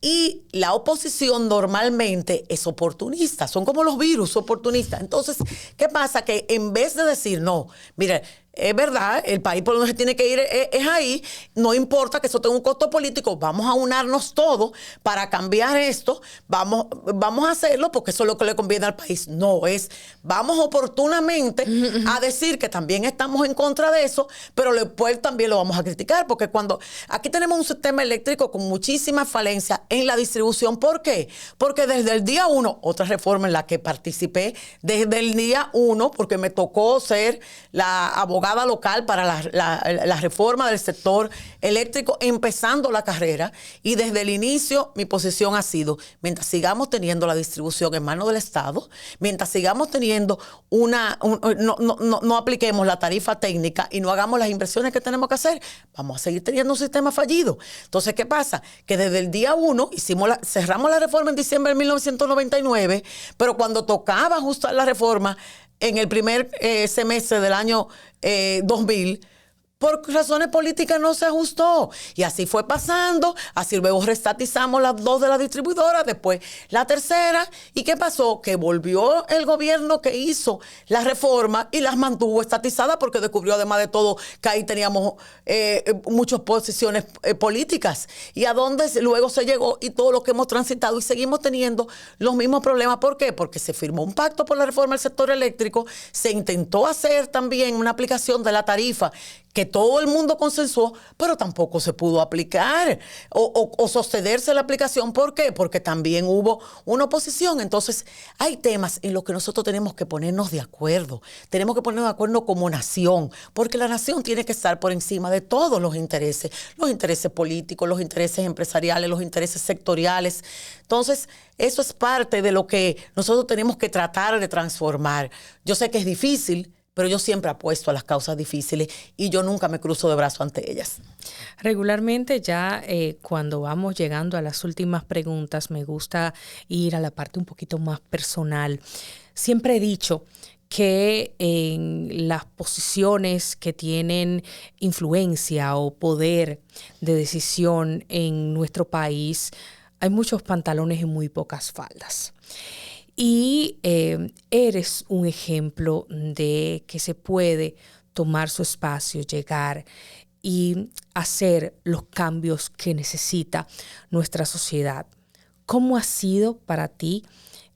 Speaker 2: Y la oposición normalmente es oportunista, son como los virus oportunistas. Entonces, ¿qué pasa? Que en vez de decir, no, mire, es verdad, el país por donde se tiene que ir es ahí, no importa que eso tenga un costo político, vamos a unarnos todos para cambiar esto, vamos a hacerlo porque eso es lo que le conviene al país. No, vamos oportunamente a decir que también estamos en contra de eso, pero después también lo vamos a criticar, porque cuando aquí tenemos un sistema eléctrico con muchísima falencia en la distribución. ¿Por qué? Porque desde el día 1, otra reforma en la que participé, desde el día 1, porque me tocó ser la abogada local para la reforma del sector eléctrico, empezando la carrera, y desde el inicio mi posición ha sido, mientras sigamos teniendo la distribución en manos del Estado, mientras sigamos teniendo no apliquemos la tarifa técnica y no hagamos las inversiones que tenemos que hacer, vamos a seguir teniendo un sistema fallido. Entonces, ¿qué pasa? Que desde el día 1 cerramos la reforma en diciembre de 1999, pero cuando tocaba ajustar la reforma en el primer semestre del año 2000, por razones políticas no se ajustó. Y así fue pasando, así luego restatizamos las 2 de la distribuidora, después la tercera. ¿Y qué pasó? Que volvió el gobierno que hizo la reforma y las mantuvo estatizadas porque descubrió además de todo que ahí teníamos muchas posiciones políticas. Y a dónde luego se llegó y todo lo que hemos transitado y seguimos teniendo los mismos problemas. ¿Por qué? Porque se firmó un pacto por la reforma del sector eléctrico, se intentó hacer también una aplicación de la tarifa que todo el mundo consensuó, pero tampoco se pudo aplicar o sostenerse la aplicación. ¿Por qué? Porque también hubo una oposición. Entonces, hay temas en los que nosotros tenemos que ponernos de acuerdo. Tenemos que ponernos de acuerdo como nación, porque la nación tiene que estar por encima de todos los intereses políticos, los intereses empresariales, los intereses sectoriales. Entonces, eso es parte de lo que nosotros tenemos que tratar de transformar. Yo sé que es difícil, pero yo siempre apuesto a las causas difíciles y yo nunca me cruzo de brazos ante ellas.
Speaker 1: Regularmente ya cuando vamos llegando a las últimas preguntas, me gusta ir a la parte un poquito más personal. Siempre he dicho que en las posiciones que tienen influencia o poder de decisión en nuestro país, hay muchos pantalones y muy pocas faldas. Y eres un ejemplo de que se puede tomar su espacio, llegar y hacer los cambios que necesita nuestra sociedad. ¿Cómo ha sido para ti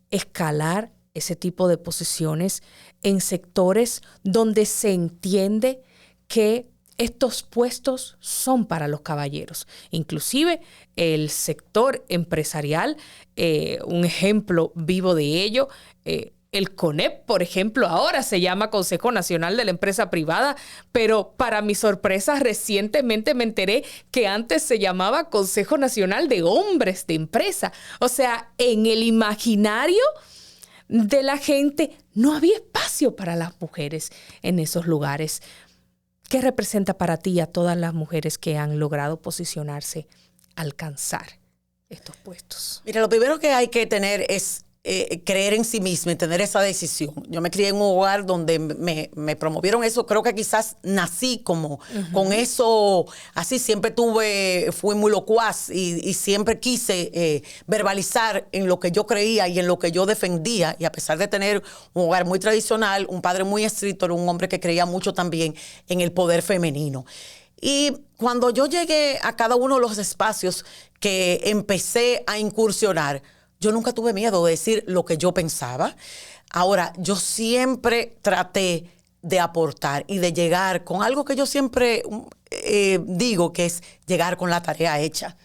Speaker 1: escalar ese tipo de posiciones en sectores donde se entiende que estos puestos son para los caballeros? Inclusive el sector empresarial, un ejemplo vivo de ello, el CONEP, por ejemplo, ahora se llama Consejo Nacional de la Empresa Privada, pero para mi sorpresa recientemente me enteré que antes se llamaba Consejo Nacional de Hombres de Empresa. O sea, en el imaginario de la gente no había espacio para las mujeres en esos lugares. ¿Qué representa para ti a todas las mujeres que han logrado posicionarse, alcanzar estos puestos?
Speaker 2: Mira, lo primero que hay que tener es creer en sí misma y tener esa decisión. Yo me crié en un hogar donde me promovieron eso. Creo que quizás nací como con eso. Así siempre fui muy locuaz y siempre quise verbalizar en lo que yo creía y en lo que yo defendía. Y a pesar de tener un hogar muy tradicional, un padre muy estricto, era un hombre que creía mucho también en el poder femenino. Y cuando yo llegué a cada uno de los espacios que empecé a incursionar, yo nunca tuve miedo de decir lo que yo pensaba. Ahora, yo siempre traté de aportar y de llegar con algo que yo siempre digo, que es llegar con la tarea hecha.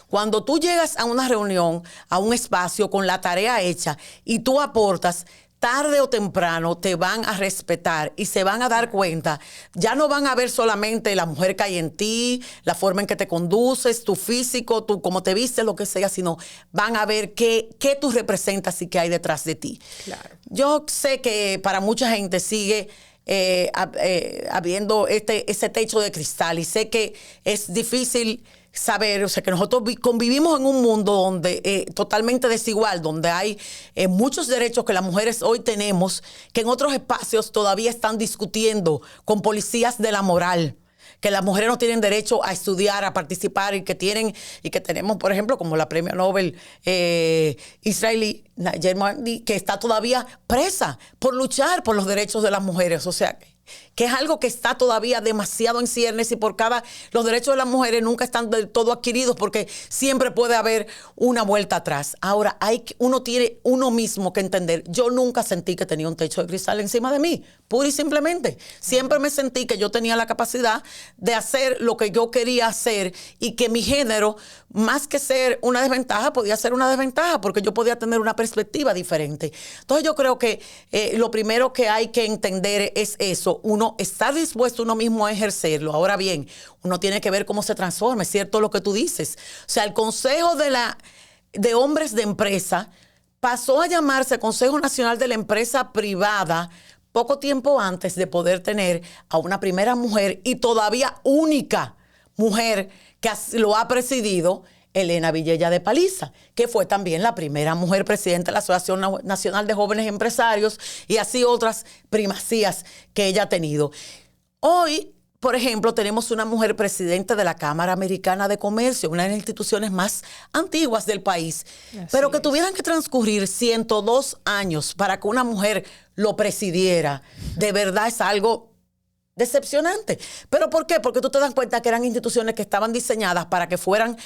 Speaker 2: Cuando tú llegas a una reunión, a un espacio con la tarea hecha y tú aportas, tarde o temprano te van a respetar y se van a dar cuenta. Ya no van a ver solamente la mujer que hay en ti, la forma en que te conduces, tu físico, tú cómo te vistes, lo que sea, sino van a ver qué tú representas y qué hay detrás de ti. Claro. Yo sé que para mucha gente sigue habiendo ese techo de cristal y sé que es difícil saber, o sea, que nosotros convivimos en un mundo donde totalmente desigual, donde hay muchos derechos que las mujeres hoy tenemos, que en otros espacios todavía están discutiendo con policías de la moral, que las mujeres no tienen derecho a estudiar, a participar y que tenemos, por ejemplo, como la premio Nobel israelí, Nayer, que está todavía presa por luchar por los derechos de las mujeres. O sea, que es algo que está todavía demasiado en ciernes y los derechos de las mujeres nunca están del todo adquiridos porque siempre puede haber una vuelta atrás. Ahora, uno tiene uno mismo que entender. Yo nunca sentí que tenía un techo de cristal encima de mí, pura y simplemente. Siempre me sentí que yo tenía la capacidad de hacer lo que yo quería hacer y que mi género, más que ser una desventaja, podía ser una desventaja porque yo podía tener una perspectiva diferente. Entonces yo creo que lo primero que hay que entender es eso. Uno estar dispuesto uno mismo a ejercerlo. Ahora bien, uno tiene que ver cómo se transforma, es cierto lo que tú dices. O sea, el Consejo de Hombres de Empresa pasó a llamarse Consejo Nacional de la Empresa Privada poco tiempo antes de poder tener a una primera mujer y todavía única mujer que lo ha presidido, Elena Vilella de Paliza, que fue también la primera mujer presidenta de la Asociación Nacional de Jóvenes Empresarios y así otras primacías que ella ha tenido. Hoy, por ejemplo, tenemos una mujer presidente de la Cámara Americana de Comercio, una de las instituciones más antiguas del país, pero que tuvieran que transcurrir 102 años para que una mujer lo presidiera, de verdad es algo decepcionante. ¿Pero por qué? Porque tú te das cuenta que eran instituciones que estaban diseñadas para que fueran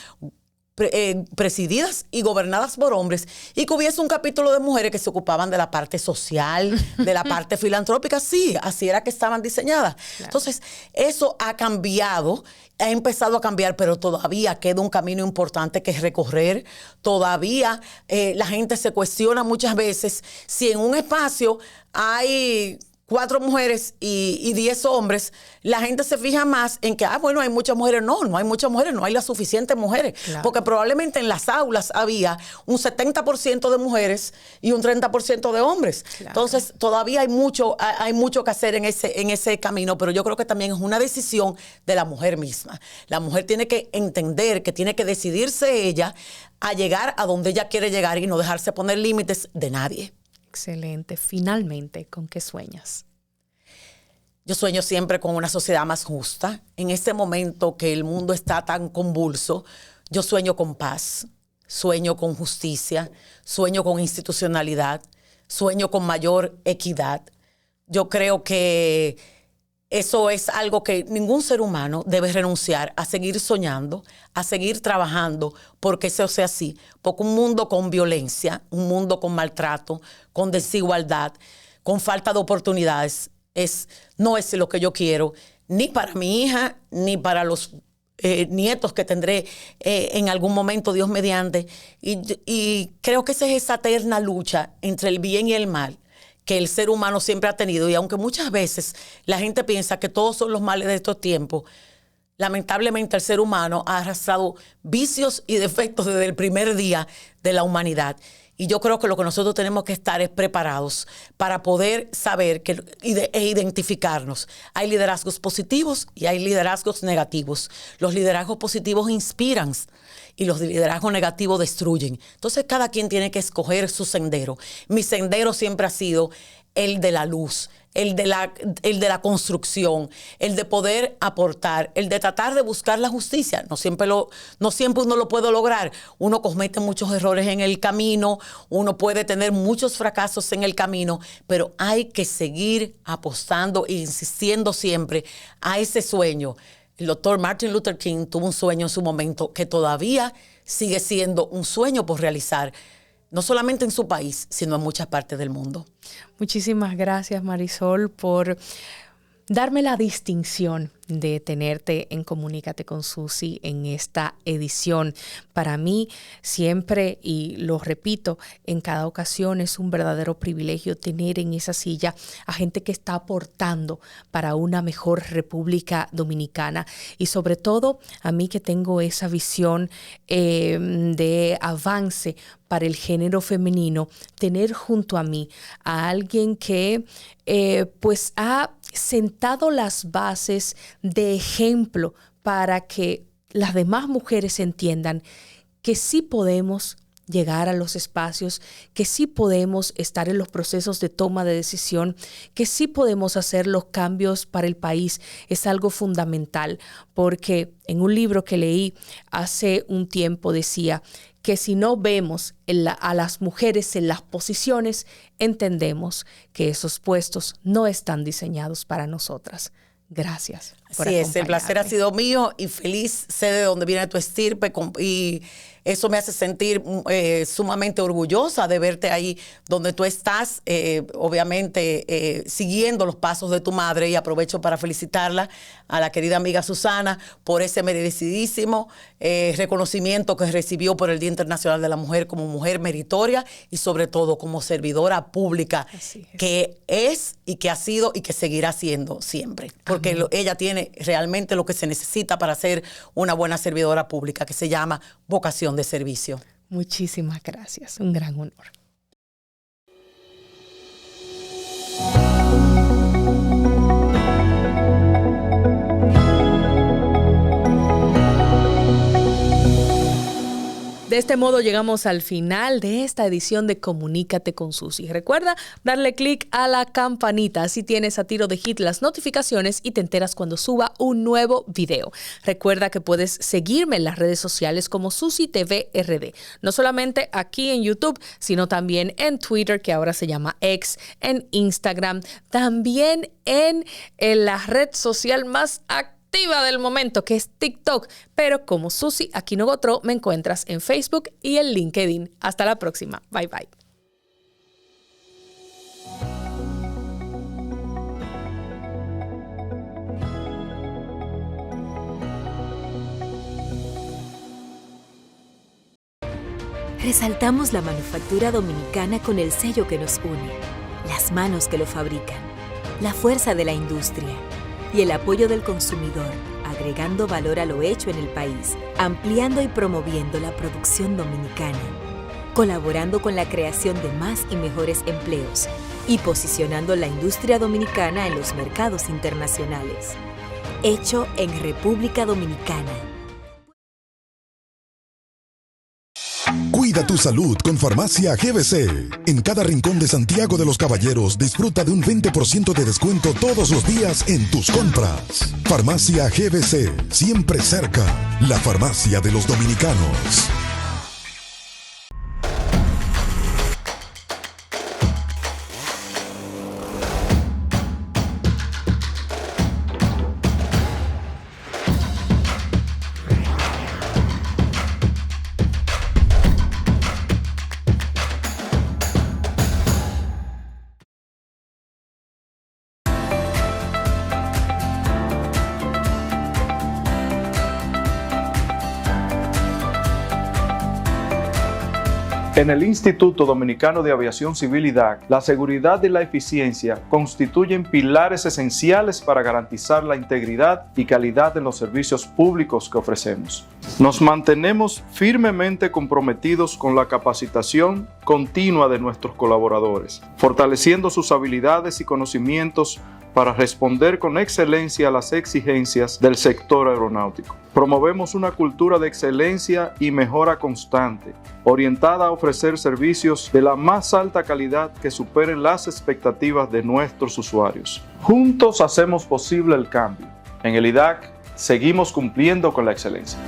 Speaker 2: presididas y gobernadas por hombres, y que hubiese un capítulo de mujeres que se ocupaban de la parte social, de la parte filantrópica. Sí, así era que estaban diseñadas. Claro. Entonces, eso ha cambiado, ha empezado a cambiar, pero todavía queda un camino importante que recorrer. Todavía la gente se cuestiona muchas veces si en un espacio hay 4 mujeres y 10 hombres, la gente se fija más en que, bueno, hay muchas mujeres. No hay muchas mujeres, no hay las suficientes mujeres. Claro. Porque probablemente en las aulas había un 70% de mujeres y un 30% de hombres. Claro. Entonces, todavía hay mucho que hacer en ese camino, pero yo creo que también es una decisión de la mujer misma. La mujer tiene que entender que tiene que decidirse ella a llegar a donde ella quiere llegar y no dejarse poner límites de nadie.
Speaker 1: Excelente. Finalmente, ¿con qué sueñas?
Speaker 2: Yo sueño siempre con una sociedad más justa. En este momento que el mundo está tan convulso, yo sueño con paz, sueño con justicia, sueño con institucionalidad, sueño con mayor equidad. Yo creo que eso es algo que ningún ser humano debe renunciar, a seguir soñando, a seguir trabajando porque eso sea así. Porque un mundo con violencia, un mundo con maltrato, con desigualdad, con falta de oportunidades, no es lo que yo quiero, ni para mi hija, ni para los nietos que tendré en algún momento, Dios mediante. Y creo que esa es esa eterna lucha entre el bien y el mal que el ser humano siempre ha tenido. Y aunque muchas veces la gente piensa que todos son los males de estos tiempos, lamentablemente el ser humano ha arrastrado vicios y defectos desde el primer día de la humanidad. Y yo creo que lo que nosotros tenemos que estar es preparados para poder saber e identificarnos. Hay liderazgos positivos y hay liderazgos negativos. Los liderazgos positivos inspiran y los liderazgos negativos destruyen. Entonces cada quien tiene que escoger su sendero. Mi sendero siempre ha sido el de la luz, el de la construcción, el de poder aportar, el de tratar de buscar la justicia. No siempre uno lo puede lograr. Uno comete muchos errores en el camino, uno puede tener muchos fracasos en el camino, pero hay que seguir apostando e insistiendo siempre a ese sueño. El doctor Martin Luther King tuvo un sueño en su momento que todavía sigue siendo un sueño por realizar, no solamente en su país, sino en muchas partes del mundo.
Speaker 1: Muchísimas gracias, Marisol, por darme la distinción de tenerte en Comunícate con Susi en esta edición. Para mí siempre, y lo repito, en cada ocasión es un verdadero privilegio tener en esa silla a gente que está aportando para una mejor República Dominicana, y sobre todo a mí que tengo esa visión de avance para el género femenino, tener junto a mí a alguien que pues ha sentado las bases de ejemplo para que las demás mujeres entiendan que sí podemos llegar a los espacios, que sí podemos estar en los procesos de toma de decisión, que sí podemos hacer los cambios para el país. Es algo fundamental, porque en un libro que leí hace un tiempo decía que si no vemos a las mujeres en las posiciones, entendemos que esos puestos no están diseñados para nosotras. Gracias por acompañarme.
Speaker 2: Así es, el placer ha sido mío y feliz sé de dónde viene tu estirpe y eso me hace sentir sumamente orgullosa de verte ahí donde tú estás, obviamente siguiendo los pasos de tu madre, y aprovecho para felicitarla a la querida amiga Susana por ese merecidísimo reconocimiento que recibió por el Día Internacional de la Mujer como mujer meritoria y sobre todo como servidora pública que es y que ha sido y que seguirá siendo siempre, porque ella tiene realmente lo que se necesita para ser una buena servidora pública, que se llama vocación de servicio.
Speaker 1: Muchísimas gracias, un gran honor. De este modo llegamos al final de esta edición de Comunícate con Susi. Recuerda darle clic a la campanita, así tienes a tiro de hit las notificaciones y te enteras cuando suba un nuevo video. Recuerda que puedes seguirme en las redes sociales como Susi TV RD, no solamente aquí en YouTube, sino también en Twitter, que ahora se llama X, en Instagram, también en la red social más activa del momento, que es TikTok, pero como Susi Aquino-Gotro me encuentras en Facebook y en LinkedIn. Hasta la próxima. Bye bye.
Speaker 3: Resaltamos la manufactura dominicana con el sello que nos une, las manos que lo fabrican, la fuerza de la industria y el apoyo del consumidor, agregando valor a lo hecho en el país, ampliando y promoviendo la producción dominicana, colaborando con la creación de más y mejores empleos y posicionando la industria dominicana en los mercados internacionales. Hecho en República Dominicana.
Speaker 4: Cuida tu salud con Farmacia GBC. En cada rincón de Santiago de los Caballeros disfruta de un 20% de descuento todos los días en tus compras. Farmacia GBC, siempre cerca. La farmacia de los dominicanos.
Speaker 5: En el Instituto Dominicano de Aviación Civil IDAC, la seguridad y la eficiencia constituyen pilares esenciales para garantizar la integridad y calidad de los servicios públicos que ofrecemos. Nos mantenemos firmemente comprometidos con la capacitación continua de nuestros colaboradores, fortaleciendo sus habilidades y conocimientos para responder con excelencia a las exigencias del sector aeronáutico. Promovemos una cultura de excelencia y mejora constante, orientada a ofrecer servicios de la más alta calidad que superen las expectativas de nuestros usuarios. Juntos hacemos posible el cambio. En el IDAC seguimos cumpliendo con la excelencia.